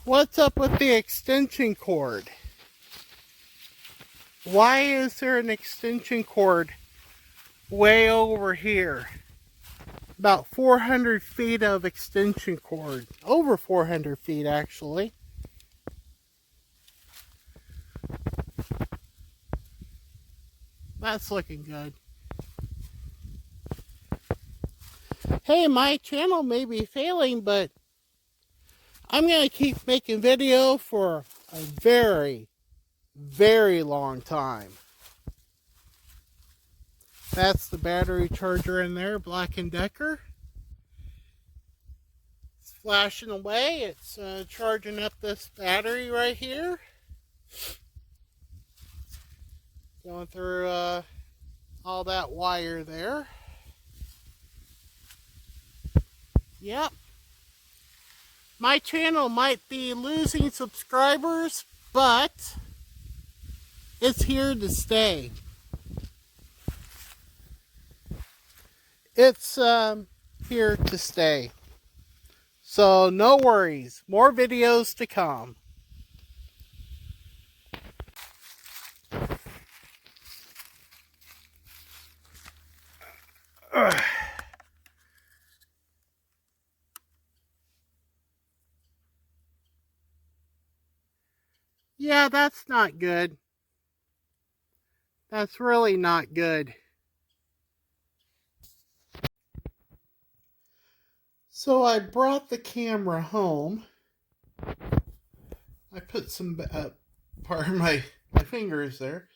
What's up with the extension cord? Why is there an extension cord way over here? About 400 feet of extension cord. Over 400 feet, actually. That's looking good. Hey, my channel may be failing, but I'm going to keep making video for a very, very long time. That's the battery charger in there, Black & Decker. It's flashing away. It's charging up this battery right here. Going through all that wire there. Yep. My channel might be losing subscribers, but it's here to stay. It's here to stay. So no worries. More videos to come. Yeah, that's not good. That's really not good. So I brought the camera home. I put some, pardon my fingers there.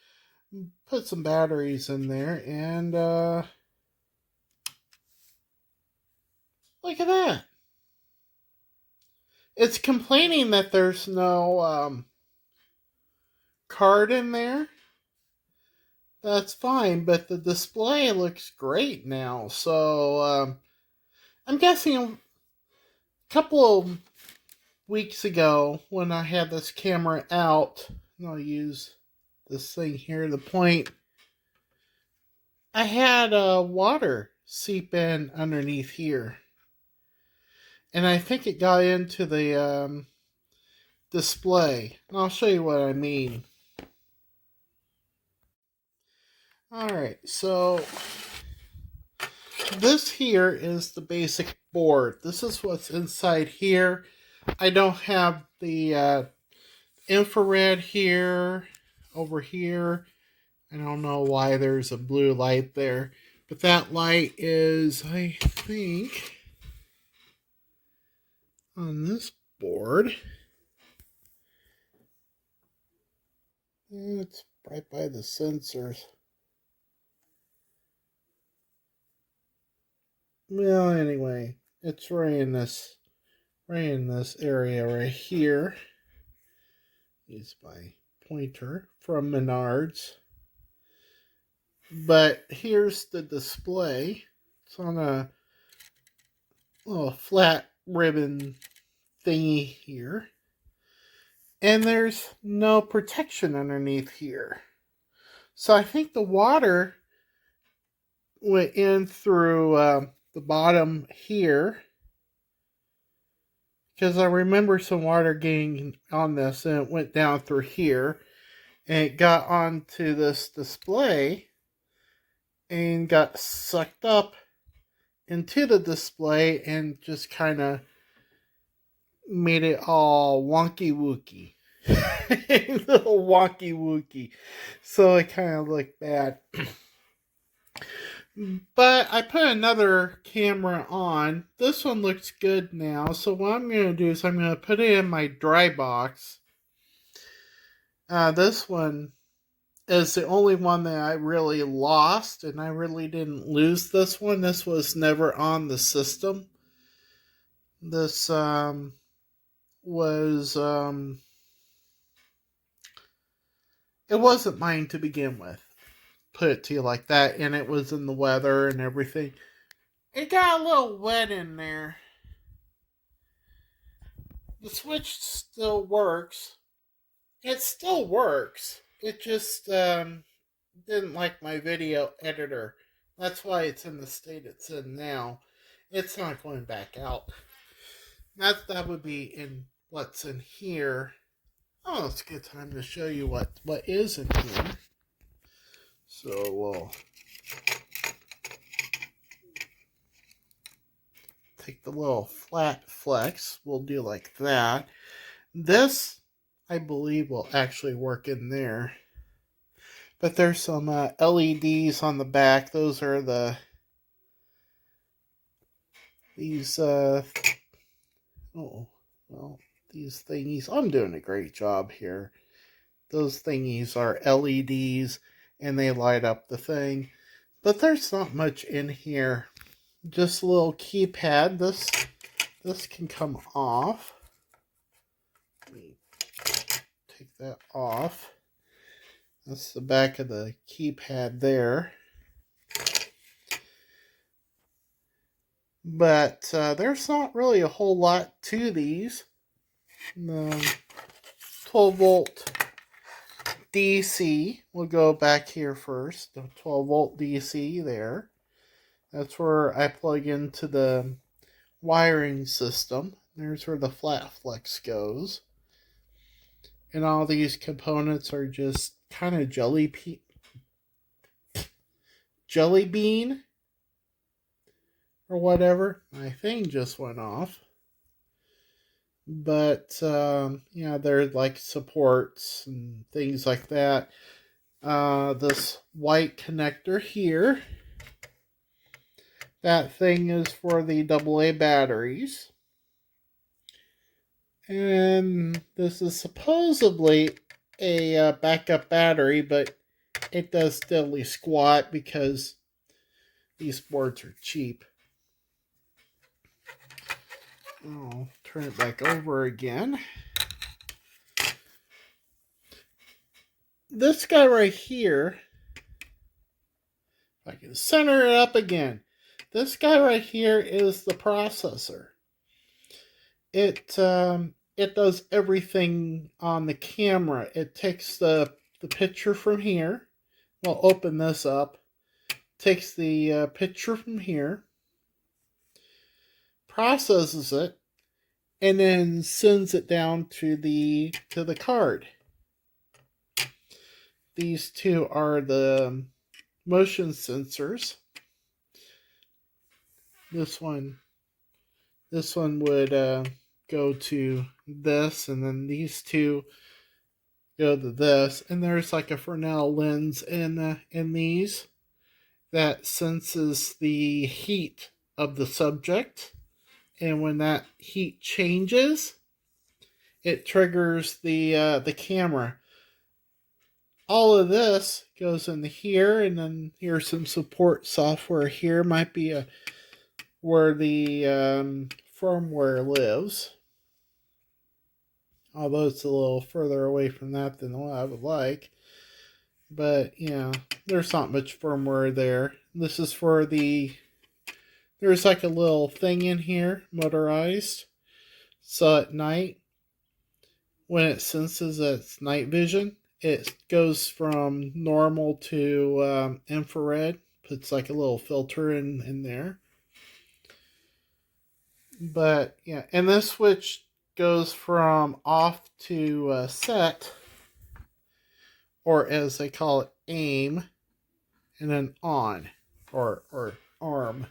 Put some batteries in there and look at that. It's complaining that there's no card in there. That's fine, but the display looks great now. So I'm guessing a couple of weeks ago when I had this camera out, and I'll use this thing here to point, I had water seep in underneath here. And I think it got into the display. And I'll show you what I mean. Alright, so this here is the basic board. This is what's inside here. I don't have the infrared here, over here. I don't know why there's a blue light there. But that light is, I think, on this board. It's right by the sensors. Well, anyway, it's right in this area right here. Use my pointer from Menards. But here's the display. It's on a little flat ribbon thingy here. And there's no protection underneath here. So I think the water went in through the bottom here, because I remember some water getting on this and it went down through here and it got onto this display and got sucked up into the display and just kind of made it all wonky wooky. Little wonky wooky. So it kind of looked bad. But I put another camera on. This one looks good now. So what I'm going to do is I'm going to put it in my dry box. This one is the only one that I really lost. And I really didn't lose this one. This was never on the system. This was... it wasn't mine to begin with. Put it to you like that, and it was in the weather and everything. It got a little wet in there. The switch still works. It still works. It just didn't like my video editor. That's why it's in the state it's in now. It's not going back out. That would be in what's in here. Oh, it's a good time to show you what is in here. So we'll take the little flat flex. We'll do like that. This, I believe, will actually work in there. But there's some LEDs on the back. Those are these these thingies. I'm doing a great job here. Those thingies are LEDs and they light up the thing. But there's not much in here. Just a little keypad. This can come off. Let me take that off. That's the back of the keypad there. But there's not really a whole lot to these. The 12 volt DC will go back here first. The 12 volt DC there. That's where I plug into the wiring system. There's where the flat flex goes. And all these components are just kind of jelly bean or whatever. My thing just went off. But, there's like supports and things like that. This white connector here. That thing is for the AA batteries. And this is supposedly a backup battery, but it does steadily squat because these boards are cheap. I'll turn it back over again. This guy right here, if I can center it up again, this guy right here is the processor. It does everything on the camera. It takes the picture from here. We'll open this up. Takes the picture from here, processes it, and then sends it down to the card. These two are the motion sensors. This one would go to this, and then these two go to this. And there's like a Fresnel lens in these that senses the heat of the subject. And when that heat changes, it triggers the camera. All of this goes into here, and then here's some support software here. Might be where the firmware lives. Although it's a little further away from that than what I would like. But, there's not much firmware there. This is for there's like a little thing in here, motorized. So at night, when it senses its night vision, it goes from normal to infrared. Puts like a little filter in there. But, and this switch goes from off to set, or as they call it, aim, and then on, or arm.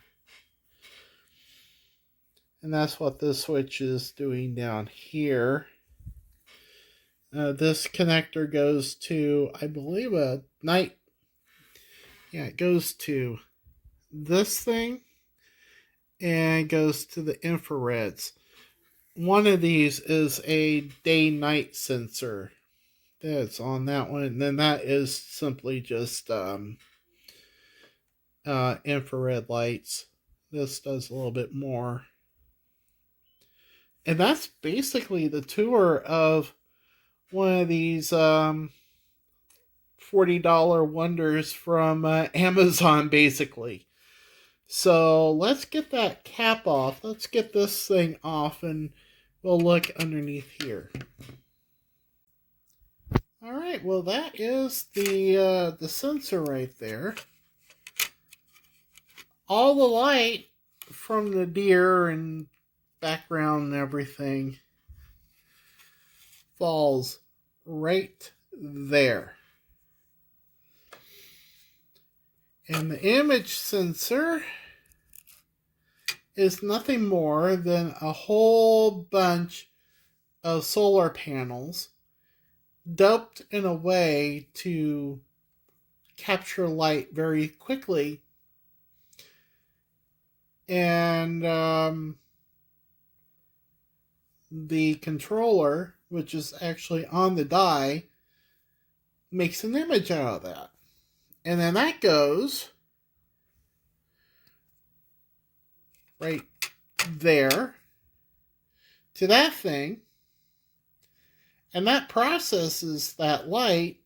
And that's what this switch is doing down here. This connector goes to, I believe, a night. Yeah, it goes to this thing, and it goes to the infrareds. One of these is a day-night sensor that's on that one, and then that is simply just infrared lights. This does a little bit more. And that's basically the tour of one of these $40 wonders from Amazon, basically. So let's get that cap off. Let's get this thing off, and we'll look underneath here. All right, well, that is the sensor right there. All the light from the deer and background and everything falls right there. And the image sensor is nothing more than a whole bunch of solar panels doped in a way to capture light very quickly. And the controller, which is actually on the die, makes an image out of that. And then that goes right there to that thing. And that processes that light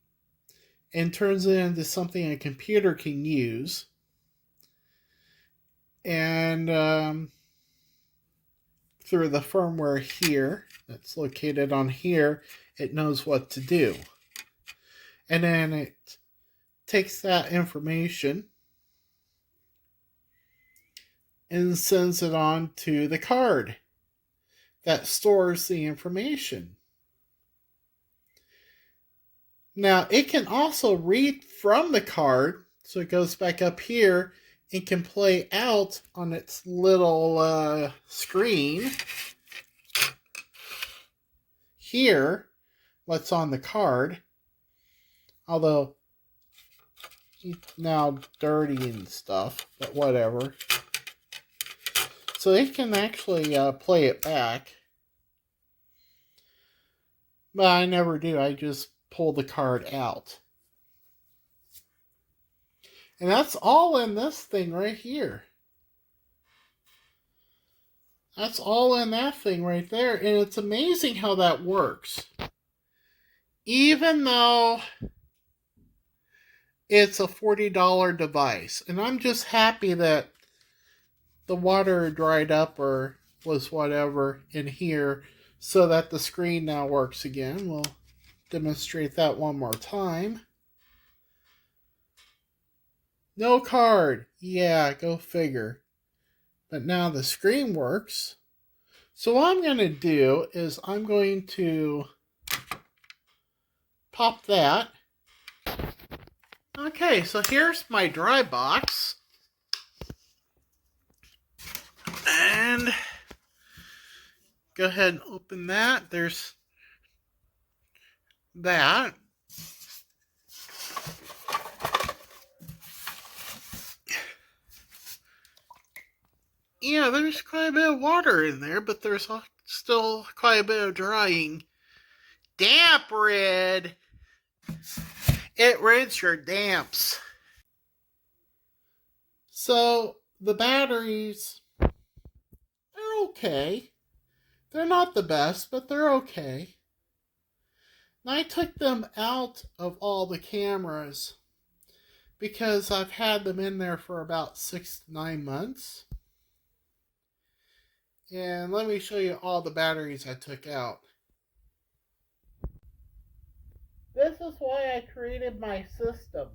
and turns it into something a computer can use. And through the firmware here, that's located on here, it knows what to do. And then it takes that information and sends it on to the card that stores the information. Now, it can also read from the card, so it goes back up here and can play out on its little screen here what's on the card. Although it's now dirty and stuff, but whatever. So it can actually play it back. But I never do. I just pull the card out. And that's all in this thing right here. That's all in that thing right there. And it's amazing how that works. Even though it's a $40 device. And I'm just happy that the water dried up or was whatever in here so that the screen now works again. We'll demonstrate that one more time. No card. Yeah, go figure. But now the screen works. So what I'm going to do is I'm going to pop that. Okay, so here's my dry box. And go ahead and open that. There's that. Yeah, there's quite a bit of water in there, but there's still quite a bit of drying. Damp rid. It rids your damps. So the batteries, they're okay. They're not the best, but they're okay. And I took them out of all the cameras because I've had them in there for about 6 to 9 months. And let me show you all the batteries I took out. This is why I created my system.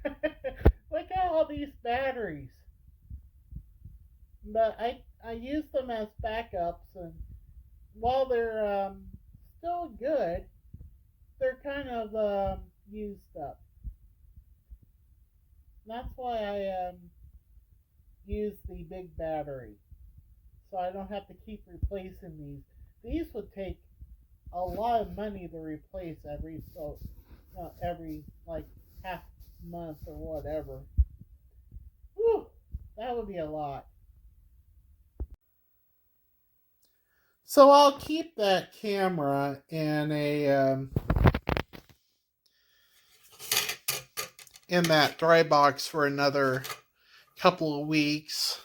Look at all these batteries. But I use them as backups, and while they're still good, they're kind of used up. And that's why I use the big battery, so I don't have to keep replacing these. These would take a lot of money to replace every like half month or whatever. Whew, that would be a lot. So I'll keep that camera in in that dry box for another couple of weeks.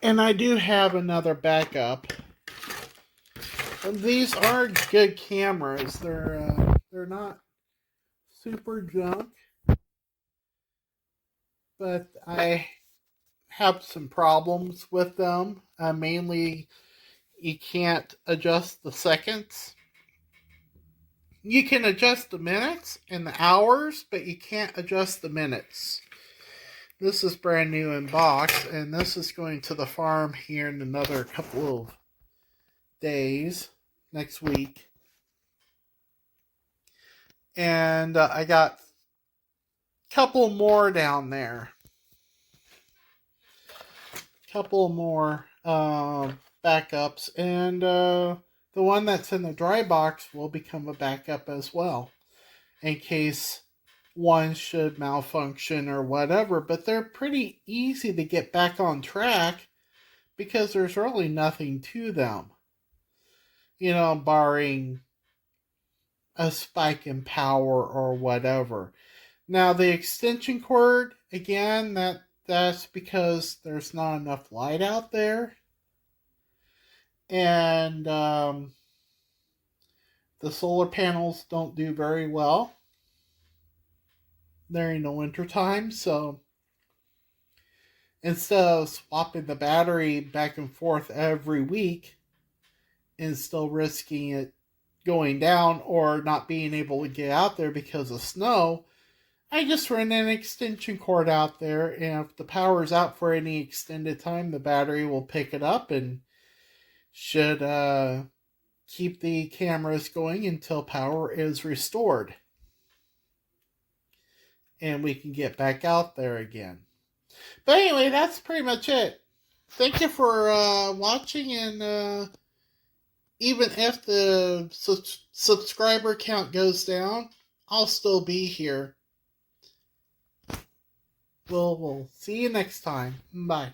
And I do have another backup. And these are good cameras. They're not super junk, but I have some problems with them. Mainly, you can't adjust the seconds. You can adjust the minutes and the hours, but you can't adjust the minutes. This is brand new in box, and this is going to the farm here in another couple of days. next week. And I got a couple more down there. Couple more backups. And the one that's in the dry box will become a backup as well, in case one should malfunction or whatever. But they're pretty easy to get back on track because there's really nothing to them. Barring a spike in power or whatever. Now the extension cord, again, that's because there's not enough light out there. And the solar panels don't do very well during the winter time, so instead of swapping the battery back and forth every week and still risking it going down or not being able to get out there because of snow, I just run an extension cord out there, and if the power's out for any extended time, the battery will pick it up and should keep the cameras going until power is restored. And we can get back out there again. But anyway, that's pretty much it. Thank you for watching, and even if the subscriber count goes down, I'll still be here. We'll see you next time. Bye.